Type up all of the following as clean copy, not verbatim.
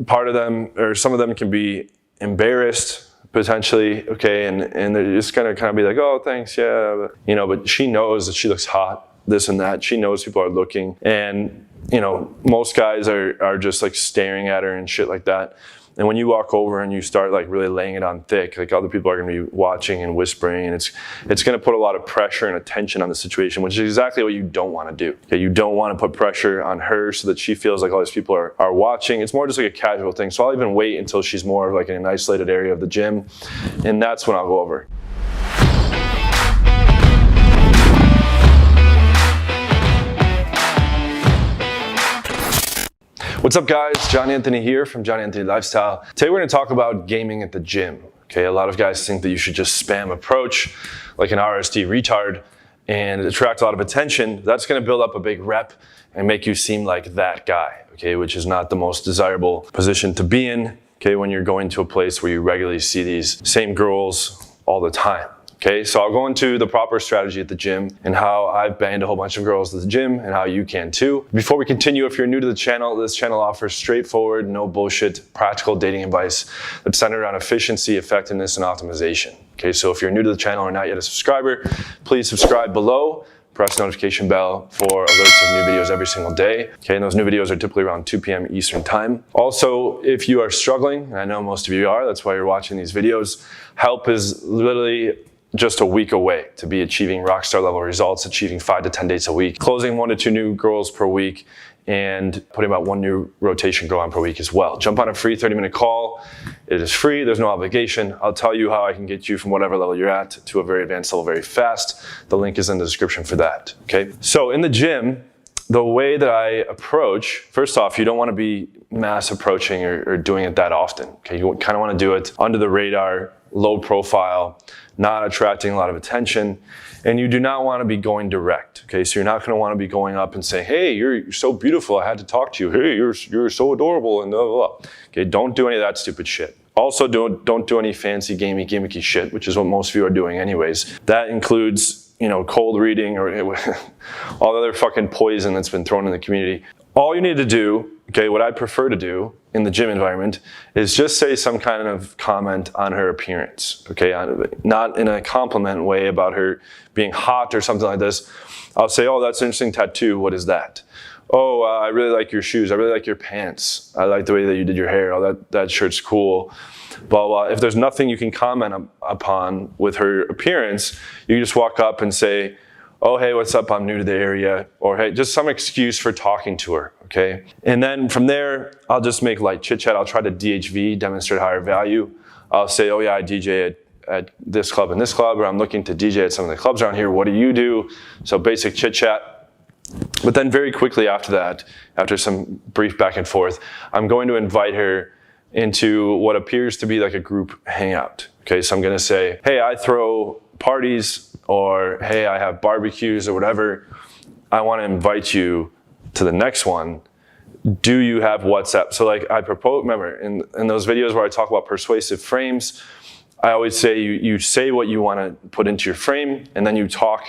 part of them, or some of them can be embarrassed potentially, okay, and they're just gonna kind of be like, oh, thanks, yeah, you know, but she knows that she looks hot, this and that. She knows people are looking, and you know, most guys are just like staring at her and shit like that. And when you walk over and you start like really laying it on thick, like other people are going to be watching and whispering, and it's going to put a lot of pressure and attention on the situation, which is exactly what you don't want to do. Okay, you don't want to put pressure on her so that she feels like all these people are watching. It's more just like a casual thing. So I'll even wait until she's more of like in an isolated area of the gym, and that's when I'll go over. What's up guys, John Anthony here from John Anthony Lifestyle. Today we're gonna talk about gaming at the gym. Okay, a lot of guys think that you should just spam approach like an RSD retard and attract a lot of attention. That's gonna build up a big rep and make you seem like that guy, okay, which is not the most desirable position to be in, okay, when you're going to a place where you regularly see these same girls all the time. Okay, so I'll go into the proper strategy at the gym and how I've banged a whole bunch of girls at the gym and how you can too. Before we continue, if you're new to the channel, this channel offers straightforward, no bullshit, practical dating advice that's centered on efficiency, effectiveness, and optimization. Okay, so if you're new to the channel or not yet a subscriber, please subscribe below. Press the notification bell for alerts of new videos every single day. Okay, and those new videos are typically around 2 p.m. Eastern time. Also, if you are struggling, and I know most of you are, that's why you're watching these videos, help is literally just a week away to be achieving rockstar level results, achieving 5 to 10 dates a week, closing 1 to 2 new girls per week, and putting about 1 new rotation girl on per week as well. Jump on a free 30-minute call. It is free, there's no obligation. I'll tell you how I can get you from whatever level you're at to a very advanced level very fast. The link is in the description for that, okay? So in the gym, the way that I approach, first off, you don't want to be mass approaching or doing it that often, okay? You kind of want to do it under the radar, low profile, not attracting a lot of attention, and you do not want to be going direct, okay? So you're not going to want to be going up and saying, hey, you're so beautiful, I had to talk to you. Hey, you're so adorable, and blah, blah, blah. Okay, don't do any of that stupid shit. Also, don't do any fancy gimmicky shit, which is what most of you are doing anyways. That includes, you know, cold reading or all the other fucking poison that's been thrown in the community. All you need to do, okay, what I prefer to do in the gym environment is just say some kind of comment on her appearance, okay? Not in a compliment way about her being hot or something like this. I'll say, oh, that's an interesting tattoo, what is that? Oh, I really like your shoes, I really like your pants, I like the way that you did your hair, oh, that shirt's cool, blah, blah. If there's nothing you can comment upon with her appearance, you just walk up and say, oh, hey, what's up, I'm new to the area, or hey, just some excuse for talking to her, okay? And then from there, I'll just make light chit chat. I'll try to DHV, demonstrate higher value. I'll say, oh yeah, I DJ at this club and this club, or I'm looking to DJ at some of the clubs around here, what do you do? So basic chit chat. But then very quickly after that, after some brief back and forth, I'm going to invite her into what appears to be like a group hangout, okay? So I'm gonna say, hey, I throw parties, or hey, I have barbecues or whatever, I want to invite you to the next one. Do you have WhatsApp? So like I propose, remember in those videos where I talk about persuasive frames, I always say you say what you want to put into your frame, and then you talk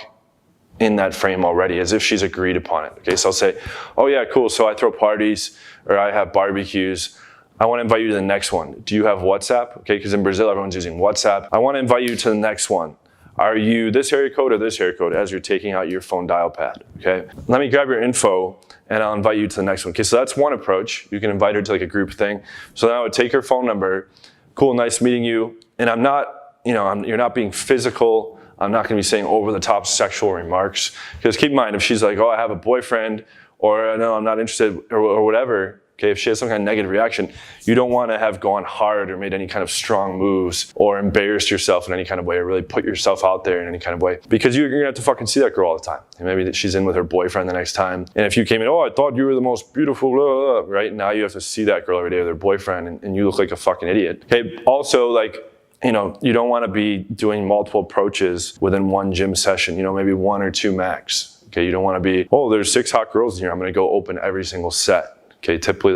in that frame already as if she's agreed upon it. Okay, so I'll say, oh yeah, cool, so I throw parties or I have barbecues. I want to invite you to the next one. Do you have WhatsApp? Okay, because in Brazil, everyone's using WhatsApp. I want to invite you to the next one. Are you this area code or this area code as you're taking out your phone dial pad, okay? Let me grab your info and I'll invite you to the next one. Okay, so that's one approach. You can invite her to like a group thing. So then I would take her phone number, cool, nice meeting you. And I'm not, you know, you're not being physical. I'm not gonna be saying over the top sexual remarks. Because keep in mind, if she's like, oh, I have a boyfriend, or no, I'm not interested, or whatever, okay, if she has some kind of negative reaction, you don't want to have gone hard or made any kind of strong moves or embarrassed yourself in any kind of way or really put yourself out there in any kind of way, because you're gonna have to fucking see that girl all the time. And maybe that she's in with her boyfriend the next time. And if you came in, oh, I thought you were the most beautiful, blah, blah, blah, right? Now you have to see that girl every day with her boyfriend and you look like a fucking idiot. Okay, also like, you know, you don't want to be doing multiple approaches within one gym session, you know, maybe 1 or 2 max. Okay, you don't want to be, oh, there's 6 hot girls in here, I'm gonna go open every single set. Okay, typically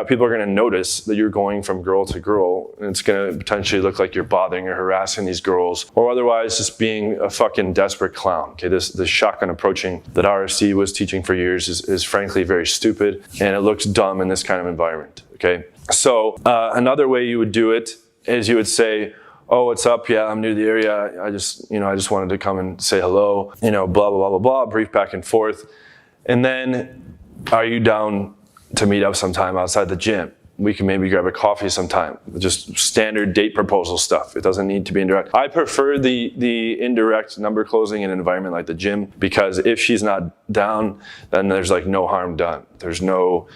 people are going to notice that you're going from girl to girl, and it's going to potentially look like you're bothering or harassing these girls, or otherwise just being a fucking desperate clown. Okay, this shotgun approaching that RSD was teaching for years is frankly very stupid, and it looks dumb in this kind of environment. Okay, so another way you would do it is you would say, oh, what's up? Yeah, I'm new to the area. I just wanted to come and say hello, blah, blah, blah, blah, blah, brief back and forth. And then, are you down to meet up sometime outside the gym? We can maybe grab a coffee sometime. Just standard date proposal stuff. It doesn't need to be indirect. I prefer the indirect number closing in an environment like the gym, because if she's not down, then there's like no harm done. There's no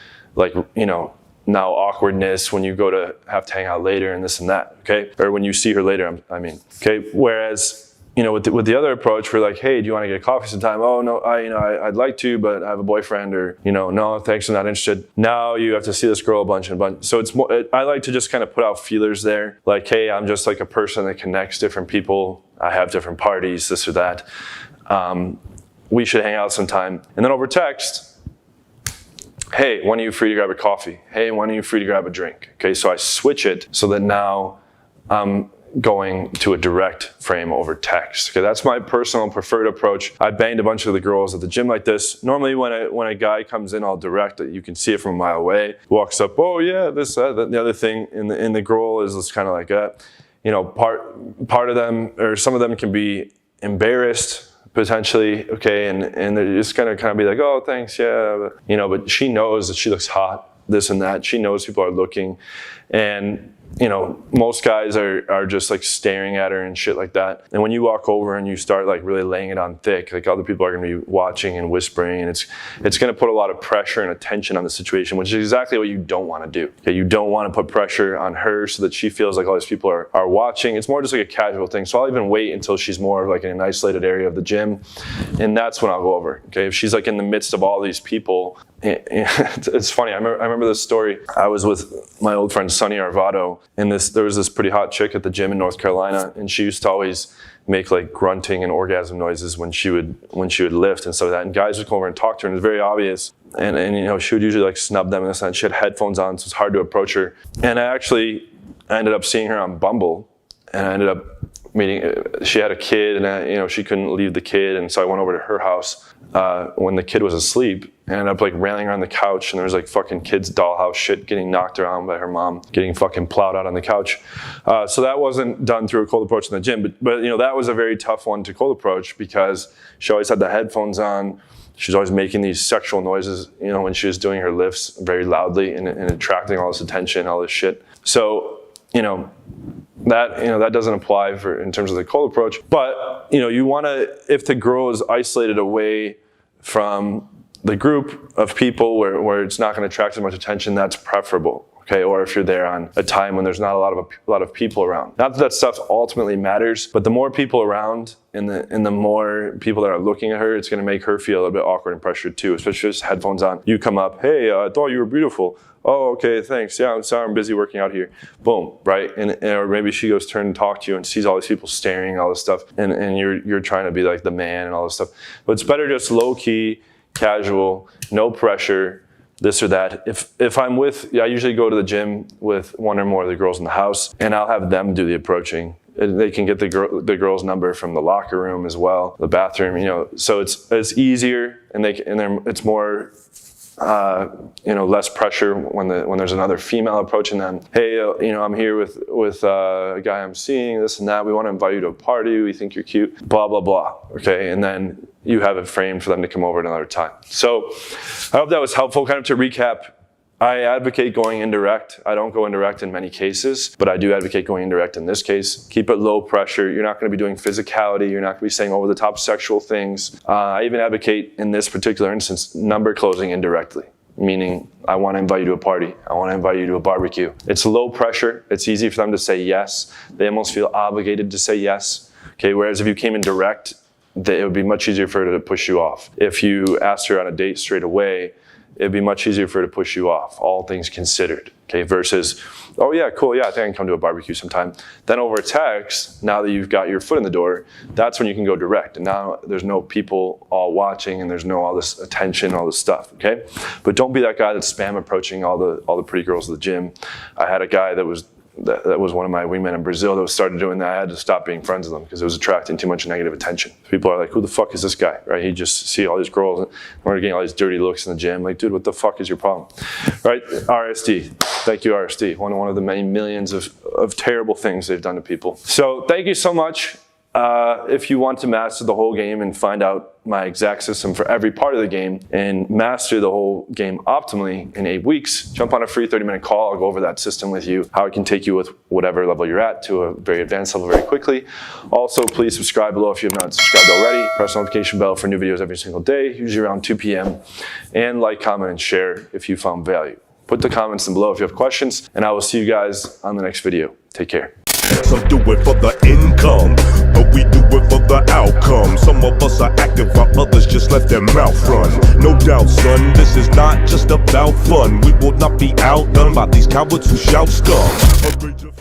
now awkwardness when you go to have to hang out later and this and that, okay? Or when you see her later, I mean, okay? Whereas, with the other approach, we're like, hey, do you want to get coffee sometime? Oh, no, I'd like to, but I have a boyfriend, or, no, thanks, I'm not interested. Now you have to see this girl a bunch. So it's more, I like to just kind of put out feelers there. Like, hey, I'm just like a person that connects different people. I have different parties, this or that. We should hang out sometime. And then over text, hey, when are you free to grab a coffee? Hey, when are you free to grab a drink? Okay, so I switch it so that now I'm going to a direct frame over text. Okay, that's my personal preferred approach. I banged a bunch of the girls at the gym like this. Normally when a guy comes in all direct, you can see it from a mile away, walks up, oh yeah, this, that, the other thing, and the girl is kind of like that. Part of them, or some of them can be embarrassed, potentially, okay, and they're just gonna kind of be like, oh, thanks, yeah, but she knows that she looks hot, this and that. She knows people are looking, and most guys are just like staring at her and shit like that. And when you walk over and you start like really laying it on thick, like other people are gonna be watching and whispering, and it's gonna put a lot of pressure and attention on the situation, which is exactly what you don't want to do. Okay, you don't want to put pressure on her so that she feels like all these people are watching. It's more just like a casual thing. So I'll even wait until she's more like in an isolated area of the gym, and that's when I'll go over. Okay, if she's like in the midst of all these people, it's funny. I remember this story. I was with my old friend Sonny Arvado, and there was this pretty hot chick at the gym in North Carolina, and she used to always make like grunting and orgasm noises when she would lift and stuff like that. And guys would come over and talk to her, and it was very obvious. And she would usually like snub them and this and that. She had headphones on, so it's hard to approach her. And I ended up seeing her on Bumble, and I ended up meeting. She had a kid, and she couldn't leave the kid, and so I went over to her house when the kid was asleep. I ended up like railing her on the couch, and there was like fucking kids dollhouse shit getting knocked around by her mom, getting fucking plowed out on the couch. So that wasn't done through a cold approach in the gym, but that was a very tough one to cold approach, because she always had the headphones on. She's always making these sexual noises, when she was doing her lifts very loudly and attracting all this attention, all this shit. So, that doesn't apply in terms of the cold approach. But, you want to, if the girl is isolated away from the group of people where it's not going to attract as much attention, that's preferable. Okay, or if you're there on a time when there's not a lot of people around. Not that stuff ultimately matters, but the more people around and the more people that are looking at her, it's going to make her feel a little bit awkward and pressured too, especially with headphones on. You come up, hey, I thought you were beautiful. Oh, okay, thanks. Yeah, I'm sorry, I'm busy working out here. Boom, right? Or maybe she goes turn and talk to you and sees all these people staring, all this stuff, and you're trying to be like the man and all this stuff. But it's better just low key, casual, no pressure, this or that. If I'm I usually go to the gym with one or more of the girls in the house, and I'll have them do the approaching. They can get the girl's number from the locker room as well, the bathroom, so it's easier, and it's more less pressure when there's another female approaching them. Hey, I'm here with a guy I'm seeing, this and that. We want to invite you to a party. We think you're cute. Blah blah blah. Okay, and then you have it framed for them to come over at another time. So I hope that was helpful. Kind of to recap, I advocate going indirect. I don't go indirect in many cases, but I do advocate going indirect in this case. Keep it low pressure. You're not going to be doing physicality. You're not going to be saying over the top sexual things. I even advocate in this particular instance, number closing indirectly, meaning I want to invite you to a party. I want to invite you to a barbecue. It's low pressure. It's easy for them to say yes. They almost feel obligated to say yes. Okay, whereas if you came in direct, it would be much easier for her to push you off. If you asked her on a date straight away, it'd be much easier for her to push you off, all things considered. okay, versus, oh yeah, cool, yeah, I think I can come to a barbecue sometime. Then over text, now that you've got your foot in the door, that's when you can go direct. And now there's no people all watching and there's no all this attention, all this stuff, okay? But don't be that guy that's spam approaching all the pretty girls at the gym. I had a guy that was one of my wingmen in Brazil that started doing that. I had to stop being friends with him because it was attracting too much negative attention. People are like, who the fuck is this guy, right? He just see all these girls and we're getting all these dirty looks in the gym. Like, dude, what the fuck is your problem, right? RSD, thank you, RSD. One of the many millions of terrible things they've done to people. So thank you so much. If you want to master the whole game and find out my exact system for every part of the game and master the whole game optimally in 8 weeks, jump on a free 30-minute call. I'll go over that system with you, how it can take you with whatever level you're at to a very advanced level very quickly. Also, please subscribe below if you have not subscribed already. Press the notification bell for new videos every single day, usually around 2 p.m. And like, comment, and share if you found value. Put the comments in below if you have questions, and I will see you guys on the next video. Take care. Some do it for the income, but we do it for the outcome. Some of us are active while others just let their mouth run. No doubt, son, this is not just about fun. We will not be outdone by these cowards who shout scum.